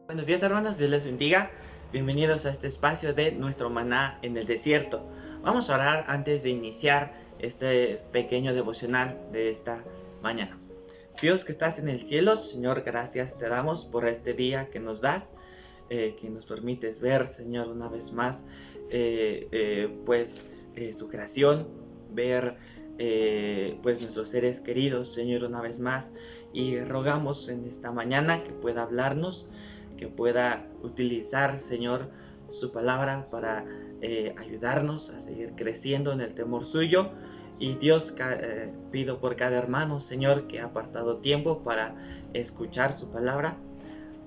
Buenos días, hermanos, Dios les bendiga. Bienvenidos a este espacio de nuestro maná en el desierto. Vamos a orar antes de iniciar este pequeño devocional de esta mañana. Dios que estás en el cielo, Señor, gracias te damos por este día que nos das, que nos permites ver, Señor, una vez más, su creación, ver pues nuestros seres queridos, Señor, una vez más, y rogamos en esta mañana que pueda hablarnos, que pueda utilizar, Señor, su palabra para ayudarnos a seguir creciendo en el temor suyo. Y Dios, pido por cada hermano, Señor, que ha apartado tiempo para escuchar su palabra.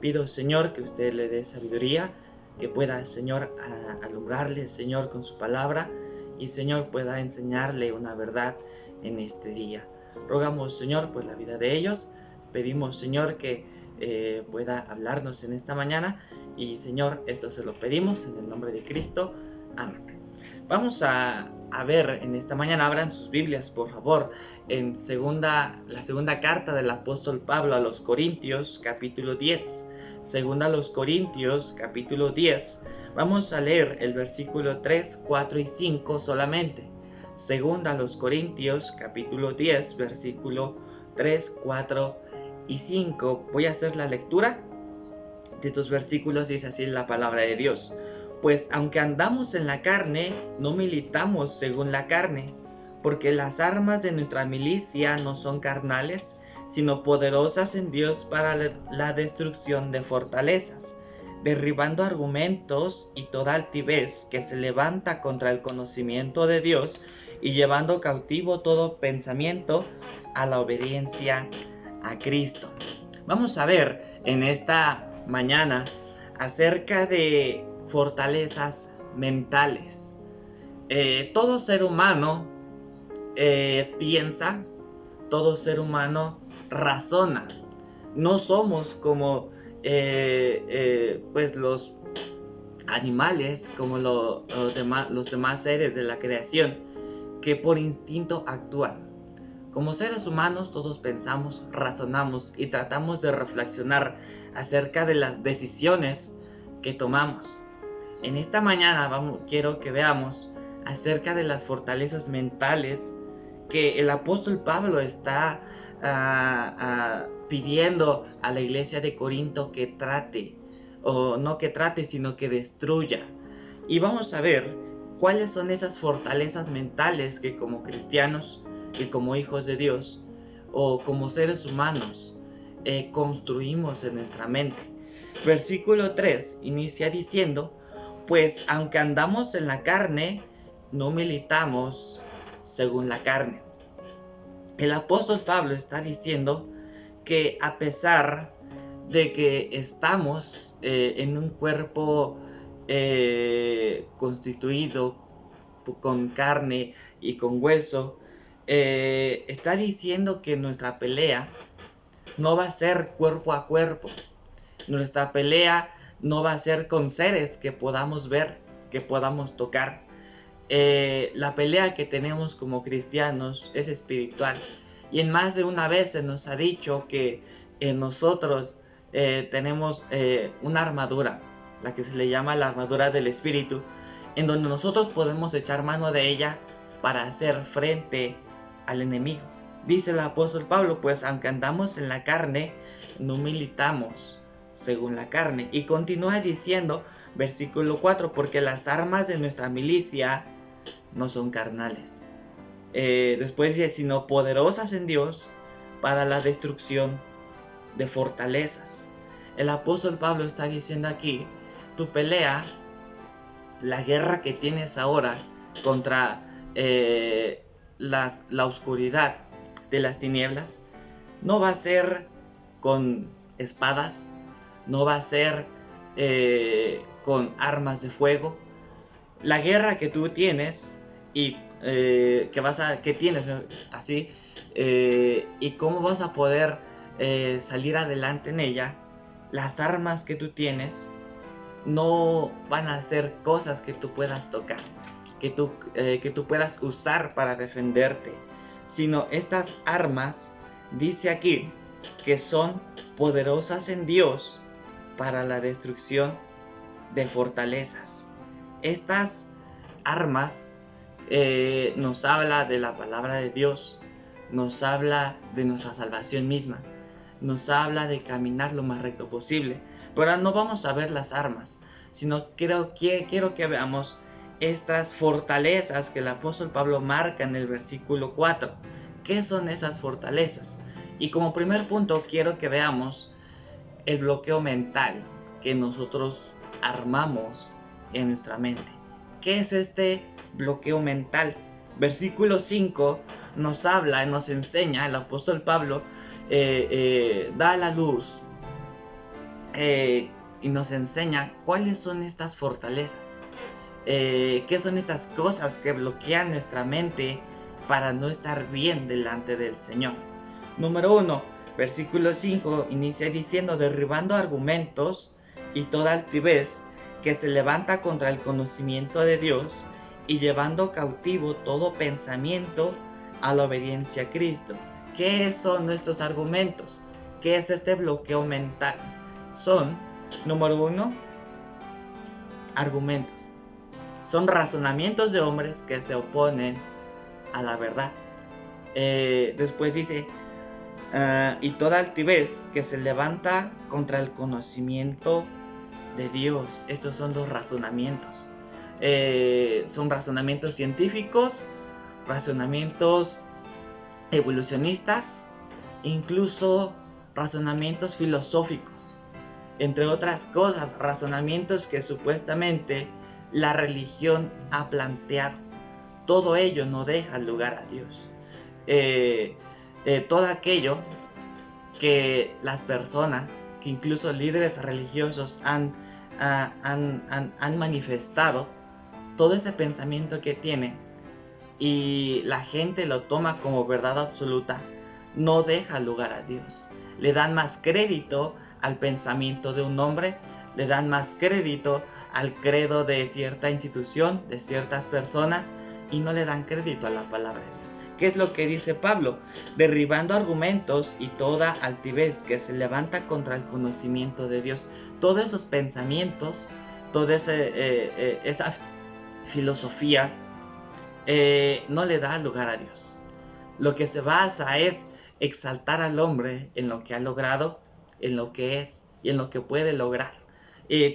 Pido, Señor, que usted le dé sabiduría, que pueda, Señor, alumbrarle, Señor, con su palabra, y, Señor, pueda enseñarle una verdad en este día. Rogamos, Señor, por la vida de ellos. Pedimos, Señor, que pueda hablarnos en esta mañana, y, Señor, esto se lo pedimos en el nombre de Cristo. Amén. Vamos a ver en esta mañana, abran sus Biblias, por favor, en la segunda carta del apóstol Pablo a los Corintios, capítulo 10. Segunda a los Corintios, capítulo 10. Vamos a leer el versículo 3, 4 y 5 solamente. Segunda a los Corintios, capítulo 10, versículo 3, 4 y 5. Voy a hacer la lectura de estos versículos, dice así la palabra de Dios. Pues aunque andamos en la carne, no militamos según la carne, porque las armas de nuestra milicia no son carnales, sino poderosas en Dios para la destrucción de fortalezas, derribando argumentos y toda altivez que se levanta contra el conocimiento de Dios, y llevando cautivo todo pensamiento a la obediencia a Cristo. Vamos a ver en esta mañana acerca de fortalezas mentales. Todo ser humano piensa, todo ser humano razona. No somos como pues los animales, como los demás seres de la creación, que por instinto actúan. Como seres humanos todos pensamos, razonamos y tratamos de reflexionar acerca de las decisiones que tomamos. En esta mañana quiero que veamos acerca de las fortalezas mentales que el apóstol Pablo está pidiendo a la iglesia de Corinto que trate, o no que trate, sino que destruya. Y vamos a ver cuáles son esas fortalezas mentales que como cristianos, que como hijos de Dios, o como seres humanos, construimos en nuestra mente. Versículo 3 inicia diciendo: pues aunque andamos en la carne, no militamos según la carne. El apóstol Pablo está diciendo que a pesar de que estamos en un cuerpo constituido con carne y con hueso, está diciendo que nuestra pelea no va a ser cuerpo a cuerpo. Nuestra pelea no va a ser con seres que podamos ver, que podamos tocar. La pelea que tenemos como cristianos es espiritual. Y en más de una vez se nos ha dicho que nosotros tenemos una armadura, la que se le llama la armadura del espíritu, en donde nosotros podemos echar mano de ella para hacer frente al enemigo. Dice el apóstol Pablo: pues aunque andamos en la carne, no militamos según la carne. Y continúa diciendo, versículo 4, porque las armas de nuestra milicia no son carnales. Después dice, sino poderosas en Dios para la destrucción de fortalezas. El apóstol Pablo está diciendo aquí: tu pelea, la guerra que tienes ahora contra la oscuridad de las tinieblas, no va a ser con espadas, no va a ser con armas de fuego. La guerra que tú tienes y que tienes así, y cómo vas a poder salir adelante en ella, las armas que tú tienes no van a ser cosas que tú puedas tocar, que tú puedas usar para defenderte, sino estas armas, dice aquí, que son poderosas en Dios para la destrucción de fortalezas. Estas armas nos habla de la palabra de Dios, nos habla de nuestra salvación misma, nos habla de caminar lo más recto posible. Pero no vamos a ver las armas, sino quiero que veamos estas fortalezas que el apóstol Pablo marca en el versículo 4. ¿Qué son esas fortalezas? Y como primer punto quiero que veamos el bloqueo mental que nosotros armamos en nuestra mente. ¿Qué es este bloqueo mental? Versículo 5 nos habla, nos enseña, el apóstol Pablo da a la luz y nos enseña cuáles son estas fortalezas, qué son estas cosas que bloquean nuestra mente para no estar bien delante del Señor. Número 1, versículo 5 inicia diciendo: derribando argumentos y toda altivez que se levanta contra el conocimiento de Dios, y llevando cautivo todo pensamiento a la obediencia a Cristo. ¿Qué son nuestros argumentos? ¿Qué es este bloqueo mental? Son, número 1, argumentos. Son razonamientos de hombres que se oponen a la verdad. Después dice, y toda altivez que se levanta contra el conocimiento de Dios. Estos son los razonamientos. Son razonamientos científicos, razonamientos evolucionistas, incluso razonamientos filosóficos, entre otras cosas, razonamientos que supuestamente la religión ha planteado. Todo ello no deja lugar a Dios. Todo aquello que las personas, que incluso líderes religiosos han manifestado, todo ese pensamiento que tienen y la gente lo toma como verdad absoluta, no deja lugar a Dios. Le dan más crédito al pensamiento de un hombre, le dan más crédito al credo de cierta institución, de ciertas personas, y no le dan crédito a la palabra de Dios. ¿Qué es lo que dice Pablo? Derribando argumentos y toda altivez que se levanta contra el conocimiento de Dios. Todos esos pensamientos, toda esa filosofía no le da lugar a Dios. Lo que se basa es exaltar al hombre en lo que ha logrado, en lo que es y en lo que puede lograr,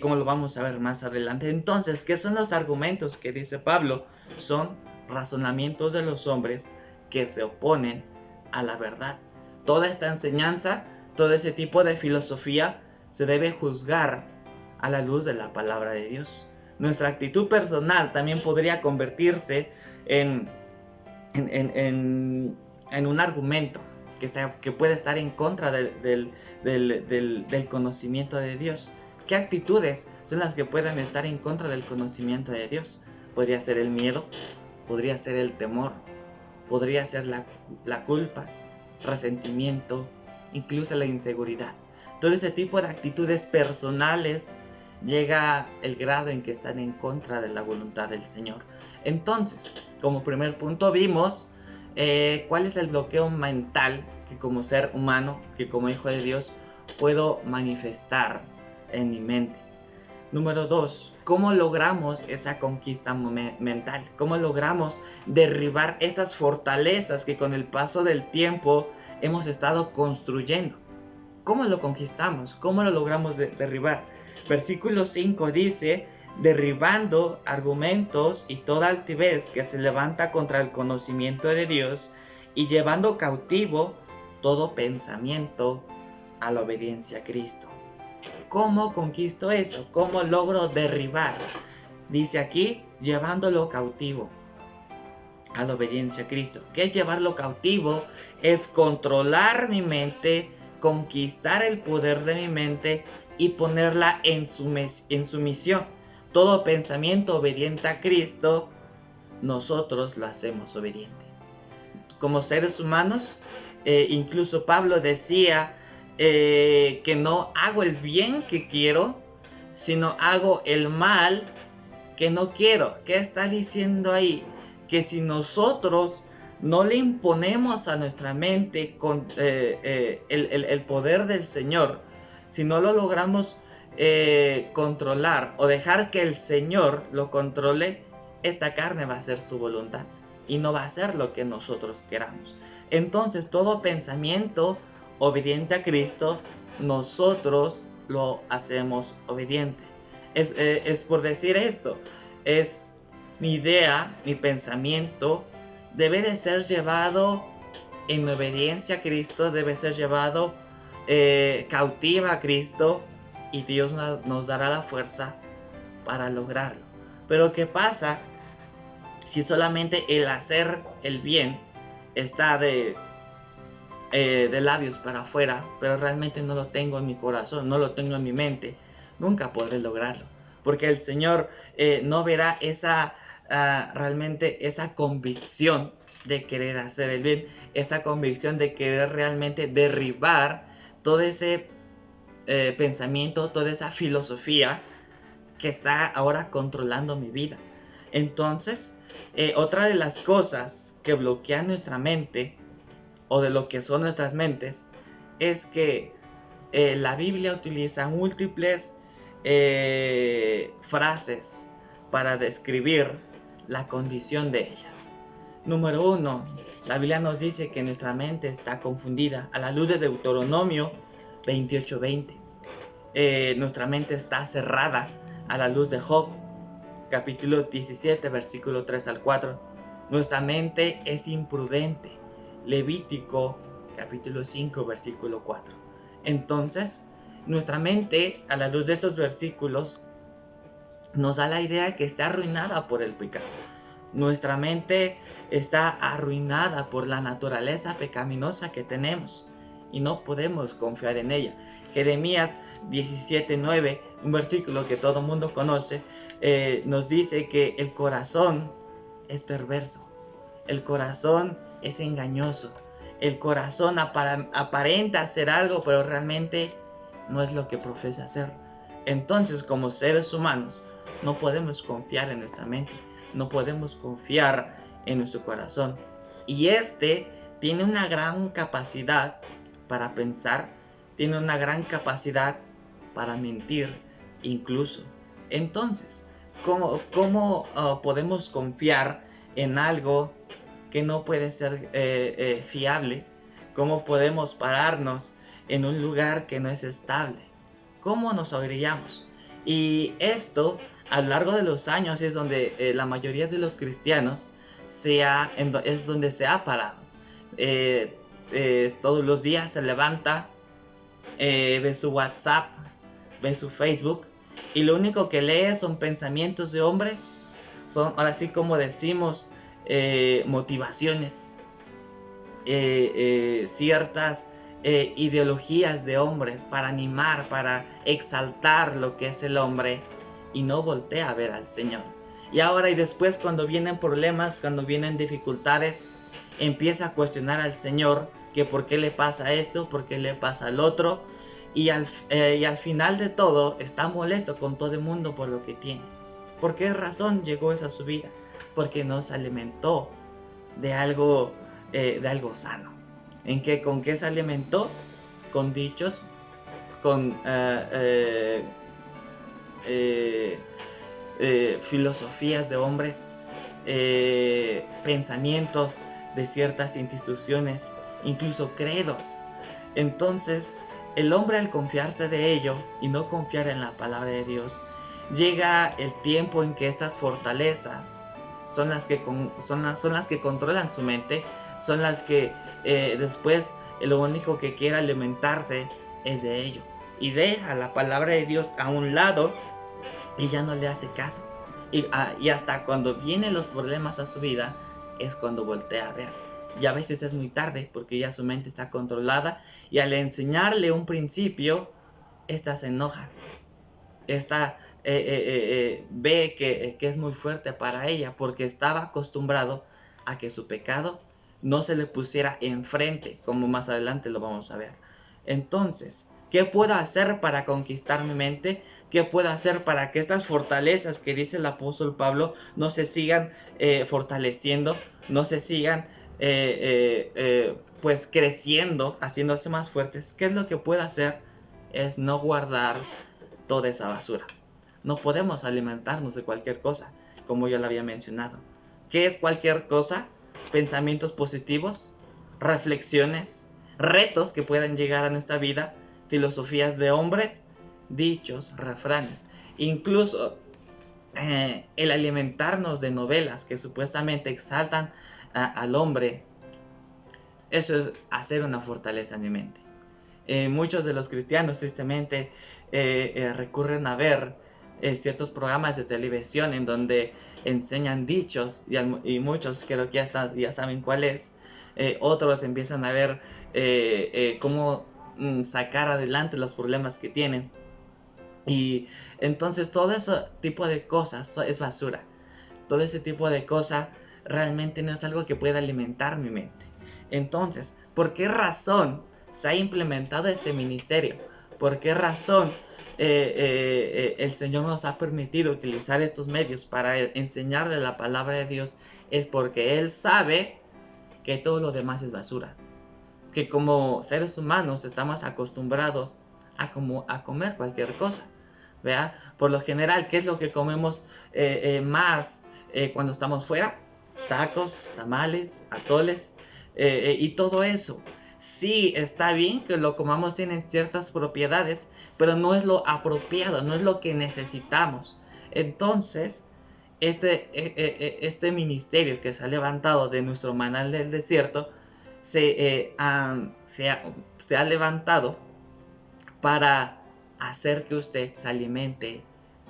como lo vamos a ver más adelante. Entonces, ¿qué son los argumentos que dice Pablo? Son razonamientos de los hombres que se oponen a la verdad. Toda esta enseñanza, todo ese tipo de filosofía se debe juzgar a la luz de la palabra de Dios. Nuestra actitud personal también podría convertirse en un argumento que puede estar en contra del conocimiento de Dios. ¿Qué actitudes son las que pueden estar en contra del conocimiento de Dios? Podría ser el miedo, podría ser el temor, podría ser la culpa, resentimiento, incluso la inseguridad. Todo ese tipo de actitudes personales llega el grado en que están en contra de la voluntad del Señor. Entonces, como primer punto vimos cuál es el bloqueo mental que como ser humano, que como hijo de Dios, puedo manifestar en mi mente. Número 2, ¿cómo logramos esa conquista mental? ¿Cómo logramos derribar esas fortalezas que con el paso del tiempo hemos estado construyendo? ¿Cómo lo conquistamos? ¿Cómo lo logramos derribar? Versículo 5 dice: derribando argumentos y toda altivez que se levanta contra el conocimiento de Dios, y llevando cautivo todo pensamiento a la obediencia a Cristo. ¿Cómo conquisto eso? ¿Cómo logro derribar? Dice aquí, llevándolo cautivo a la obediencia a Cristo. ¿Qué es llevarlo cautivo? Es controlar mi mente, conquistar el poder de mi mente y ponerla en sumisión. Todo pensamiento obediente a Cristo, nosotros lo hacemos obediente. Como seres humanos, incluso Pablo decía que no hago el bien que quiero, sino hago el mal que no quiero. ¿Qué está diciendo ahí? Que si nosotros no le imponemos a nuestra mente con el poder del Señor, si no lo logramos controlar o dejar que el Señor lo controle, esta carne va a ser su voluntad y no va a ser lo que nosotros queramos. Entonces todo pensamiento obediente a Cristo, nosotros lo hacemos obediente. Es por decir esto, es mi idea, mi pensamiento debe de ser llevado en obediencia a Cristo, debe ser llevado cautiva a Cristo, y Dios nos dará la fuerza para lograrlo. Pero ¿qué pasa si solamente el hacer el bien está de labios para afuera, pero realmente no lo tengo en mi corazón, no lo tengo en mi mente? Nunca podré lograrlo, porque el Señor no verá realmente esa convicción de querer hacer el bien, esa convicción de querer realmente derribar todo ese pensamiento, toda esa filosofía que está ahora controlando mi vida. Entonces, otra de las cosas que bloquean nuestra mente, o de lo que son nuestras mentes, es que la Biblia utiliza múltiples frases para describir la condición de ellas. Número 1, la Biblia nos dice que nuestra mente está confundida a la luz de Deuteronomio 28:20. Nuestra mente está cerrada a la luz de Job, capítulo 17, versículo 3 al 4. Nuestra mente es imprudente, Levítico, capítulo 5, versículo 4. Entonces, nuestra mente, a la luz de estos versículos, nos da la idea que está arruinada por el pecado. Nuestra mente está arruinada por la naturaleza pecaminosa que tenemos y no podemos confiar en ella. Jeremías 17:9, un versículo que todo mundo conoce, nos dice que el corazón es perverso, el corazón es engañoso, el corazón aparenta ser algo, pero realmente no es lo que profesa ser. Entonces, como seres humanos, no podemos confiar en nuestra mente, no podemos confiar en nuestro corazón. Y tiene una gran capacidad para pensar, tiene una gran capacidad para mentir incluso. Entonces, ¿cómo podemos confiar en algo que no puede ser fiable? ¿Cómo podemos pararnos en un lugar que no es estable? ¿Cómo nos orillamos? Y esto, a lo largo de los años, es donde la mayoría de los cristianos es donde se ha parado. Todos los días se levanta, ve su WhatsApp, ve su Facebook, y lo único que lee son pensamientos de hombres, son, ahora sí como decimos, motivaciones, ciertas ideologías de hombres para animar, para exaltar lo que es el hombre, y no voltea a ver al Señor. Y ahora y después, cuando vienen problemas, cuando vienen dificultades, empieza a cuestionar al Señor que por qué le pasa esto, por qué le pasa al otro, y al final de todo está molesto con todo el mundo por lo que tiene. ¿Por qué razón llegó esa su vida? Porque no se alimentó de algo sano. ¿Con qué se alimentó? Con dichos, con filosofías de hombres, pensamientos de ciertas instituciones, incluso credos. Entonces, el hombre, al confiarse de ello y no confiar en la palabra de Dios, llega el tiempo en que estas fortalezas son las que controlan su mente, son las que después lo único que quiere alimentarse es de ello, y deja la palabra de Dios a un lado y ya no le hace caso. Y hasta cuando vienen los problemas a su vida es cuando voltea a ver. Y a veces es muy tarde, porque ya su mente está controlada, y al enseñarle un principio, esta se enoja. Esta ve que es muy fuerte para ella, porque estaba acostumbrado a que su pecado no se le pusiera enfrente, como más adelante lo vamos a ver. Entonces, ¿qué puedo hacer para conquistar mi mente? ¿Qué puedo hacer para que estas fortalezas que dice el apóstol Pablo no se sigan fortaleciendo, no se sigan pues creciendo, haciéndose más fuertes? ¿Qué es lo que puedo hacer? Es no guardar toda esa basura. No podemos alimentarnos de cualquier cosa, como yo lo había mencionado. ¿Qué es cualquier cosa? Pensamientos positivos, reflexiones, retos que puedan llegar a nuestra vida, filosofías de hombres, dichos, refranes. Incluso el alimentarnos de novelas que supuestamente exaltan al hombre, eso es hacer una fortaleza en mi mente. Muchos de los cristianos tristemente recurren a ver ciertos programas de televisión en donde enseñan dichos y muchos creo que ya saben cuál es. Otros empiezan a ver cómo sacar adelante los problemas que tienen. Y entonces todo ese tipo de cosas es basura. Todo ese tipo de cosas realmente no es algo que pueda alimentar mi mente. Entonces, ¿por qué razón se ha implementado este ministerio? ¿Por qué razón el Señor nos ha permitido utilizar estos medios para enseñarle la palabra de Dios? Es porque Él sabe que todo lo demás es basura. Que como seres humanos estamos acostumbrados a comer cualquier cosa. ¿Verdad? Por lo general, ¿qué es lo que comemos más cuando estamos fuera? Tacos, tamales, atoles y todo eso. Sí, está bien que lo comamos, tienen ciertas propiedades, pero no es lo apropiado, no es lo que necesitamos. Entonces, este ministerio que se ha levantado de nuestro maná del desierto se ha levantado para hacer que usted se alimente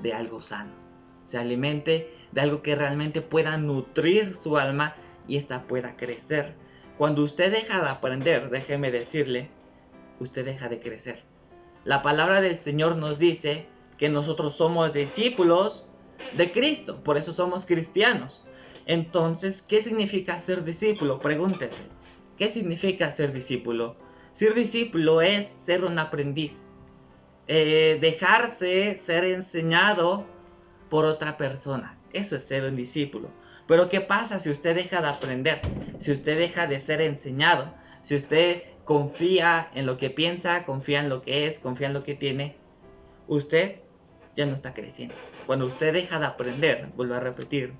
de algo sano, se alimente de algo que realmente pueda nutrir su alma y ésta pueda crecer. Cuando usted deja de aprender, déjeme decirle, usted deja de crecer. La palabra del Señor nos dice que nosotros somos discípulos de Cristo, por eso somos cristianos. Entonces, ¿qué significa ser discípulo? Pregúntese, ¿qué significa ser discípulo? Ser discípulo es ser un aprendiz. Dejarse ser enseñado por otra persona. Eso es ser un discípulo. Pero ¿qué pasa si usted deja de aprender? Si usted deja de ser enseñado, si usted confía en lo que piensa, confía en lo que es, confía en lo que tiene, usted ya no está creciendo. Cuando usted deja de aprender, vuelvo a repetir,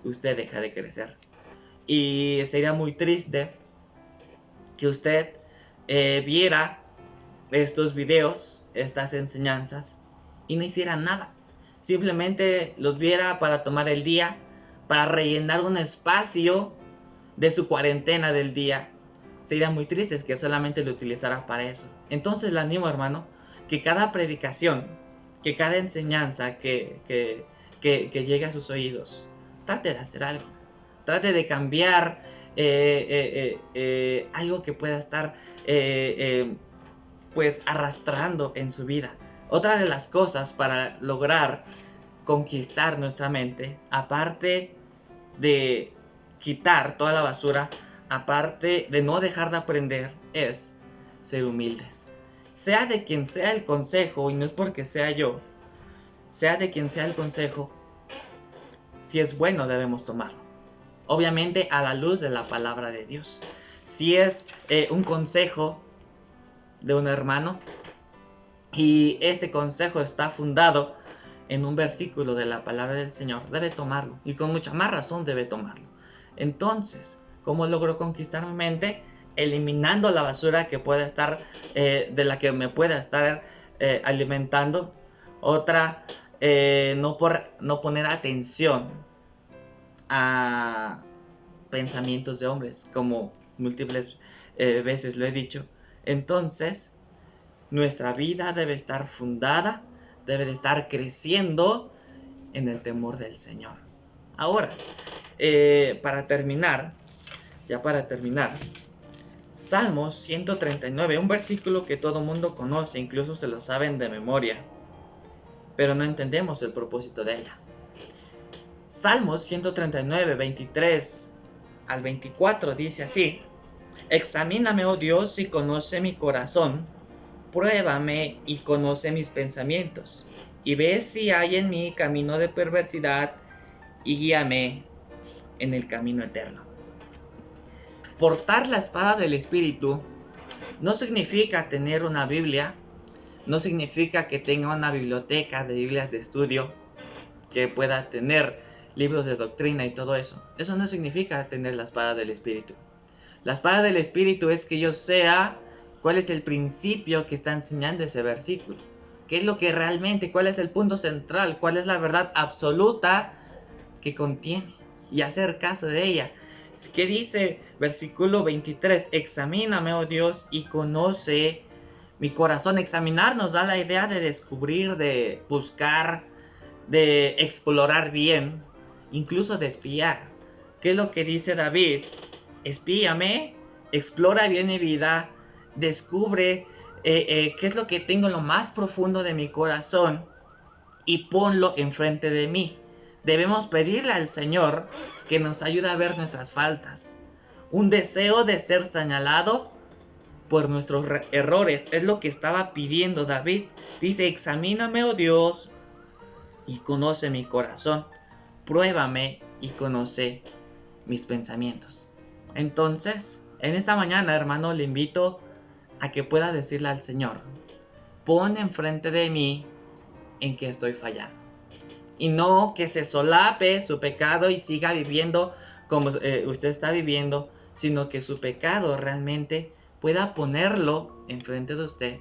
usted deja de crecer. Y sería muy triste que usted viera estos videos, estas enseñanzas, y no hiciera nada. Simplemente los viera para tomar el día, para rellenar un espacio de su cuarentena del día. Sería muy triste que solamente lo utilizara para eso. Entonces le animo, hermano, que cada predicación, que cada enseñanza que llegue a sus oídos, trate de hacer algo. Trate de cambiar algo que pueda estar pues arrastrando en su vida. Otra de las cosas para lograr conquistar nuestra mente, aparte de quitar toda la basura, aparte de no dejar de aprender, es ser humildes. Sea de quien sea el consejo, y no es porque sea yo, sea de quien sea el consejo, si es bueno debemos tomarlo. Obviamente a la luz de la palabra de Dios. Si es un consejo de un hermano y este consejo está fundado en un versículo de la palabra del Señor, debe tomarlo, y con mucha más razón debe tomarlo. Entonces, ¿cómo logro conquistar mi mente? Eliminando la basura que pueda estar de la que me pueda estar alimentando. Otra, no poner atención a pensamientos de hombres, como múltiples veces lo he dicho. Entonces, nuestra vida debe estar fundada, debe de estar creciendo en el temor del Señor. Ahora, para terminar, Salmos 139, un versículo que todo mundo conoce, incluso se lo saben de memoria, pero no entendemos el propósito de ella. Salmos 139, 23 al 24 dice así: Examíname, oh Dios, y conoce mi corazón, pruébame y conoce mis pensamientos, y ve si hay en mí camino de perversidad, y guíame en el camino eterno. Portar la espada del Espíritu no significa tener una Biblia, no significa que tenga una biblioteca de Biblias de estudio, que pueda tener libros de doctrina y todo eso. Eso no significa tener la espada del Espíritu. La espada del Espíritu es que yo sea cuál es el principio que está enseñando ese versículo. ¿Qué es lo que realmente, cuál es el punto central, cuál es la verdad absoluta que contiene? Y hacer caso de ella. ¿Qué dice versículo 23? Examíname, oh Dios, y conoce mi corazón. Examinar nos da la idea de descubrir, de buscar, de explorar bien, incluso de espiar. ¿Qué es lo que dice David? Espíame, explora bien mi vida, descubre qué es lo que tengo en lo más profundo de mi corazón y ponlo enfrente de mí. Debemos pedirle al Señor que nos ayude a ver nuestras faltas. Un deseo de ser señalado por nuestros errores es lo que estaba pidiendo David. Dice, examíname, oh Dios, y conoce mi corazón. Pruébame y conoce mis pensamientos. Entonces, en esta mañana, hermano, le invito a que pueda decirle al Señor, pon enfrente de mí en que estoy fallando. Y no que se solape su pecado y siga viviendo como usted está viviendo, sino que su pecado realmente pueda ponerlo enfrente de usted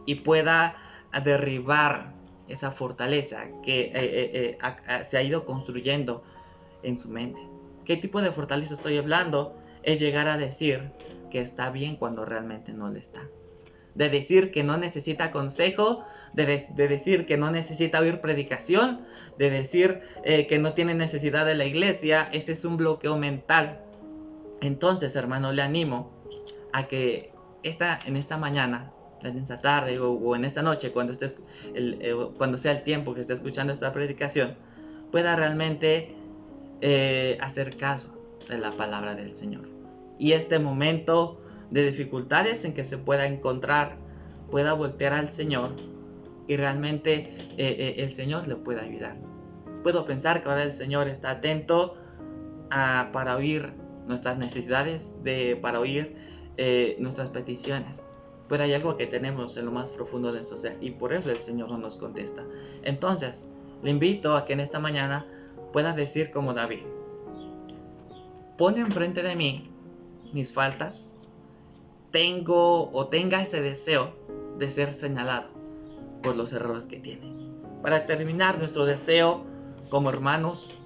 y pueda derribar esa fortaleza que se ha ido construyendo en su mente. ¿Qué tipo de fortaleza estoy hablando? Es llegar a decir que está bien cuando realmente no lo está. De decir que no necesita consejo, de decir que no necesita oír predicación, de decir que no tiene necesidad de la iglesia. Ese es un bloqueo mental. Entonces, hermano, le animo a que en esta mañana, en esta tarde o en esta noche, cuando sea el tiempo que esté escuchando esta predicación, pueda realmente hacer caso de la palabra del Señor. Y este momento de dificultades en que se pueda encontrar, pueda voltear al Señor y realmente el Señor le pueda ayudar. Puedo pensar que ahora el Señor está atento para oír nuestras necesidades, para oír nuestras peticiones. Pero hay algo que tenemos en lo más profundo de nuestro ser y por eso el Señor no nos contesta. Entonces, le invito a que en esta mañana pueda decir como David, pon enfrente de mí mis faltas, tenga ese deseo de ser señalado por los errores que tiene. Para terminar, nuestro deseo como hermanos,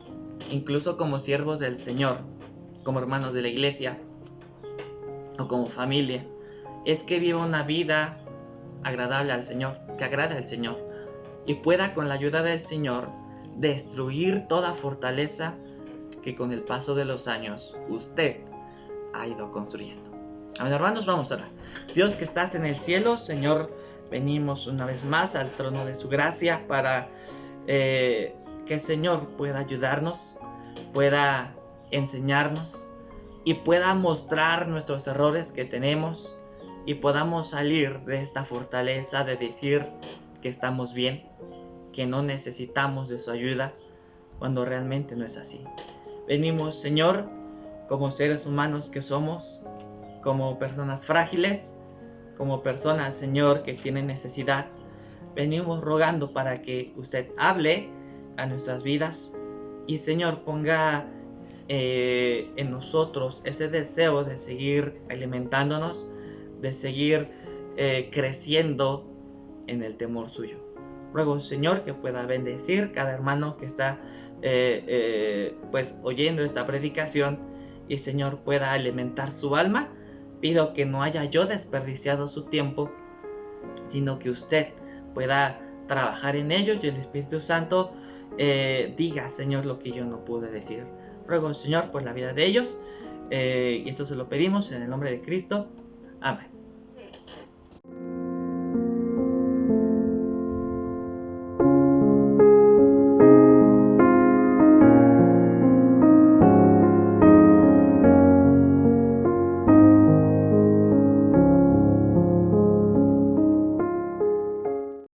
incluso como siervos del Señor, como hermanos de la iglesia o como familia, es que viva una vida agradable al Señor, que agrade al Señor y pueda con la ayuda del Señor destruir toda fortaleza que con el paso de los años usted ha ido construyendo. Amén, hermanos, vamos a orar. Dios que estás en el cielo, Señor, venimos una vez más al trono de su gracia para que el Señor pueda ayudarnos, pueda enseñarnos y pueda mostrar nuestros errores que tenemos y podamos salir de esta fortaleza de decir que estamos bien, que no necesitamos de su ayuda, cuando realmente no es así. Venimos, Señor, como seres humanos que somos, como personas frágiles, como personas, Señor, que tienen necesidad. Venimos rogando para que usted hable a nuestras vidas y, Señor, ponga en nosotros ese deseo de seguir alimentándonos, de seguir creciendo en el temor suyo. Ruego, Señor, que pueda bendecir cada hermano que está pues oyendo esta predicación y, Señor, pueda alimentar su alma. Pido que no haya yo desperdiciado su tiempo, sino que usted pueda trabajar en ellos y el Espíritu Santo diga, Señor, lo que yo no pude decir. Ruego, Señor, por la vida de ellos y eso se lo pedimos en el nombre de Cristo. Amén.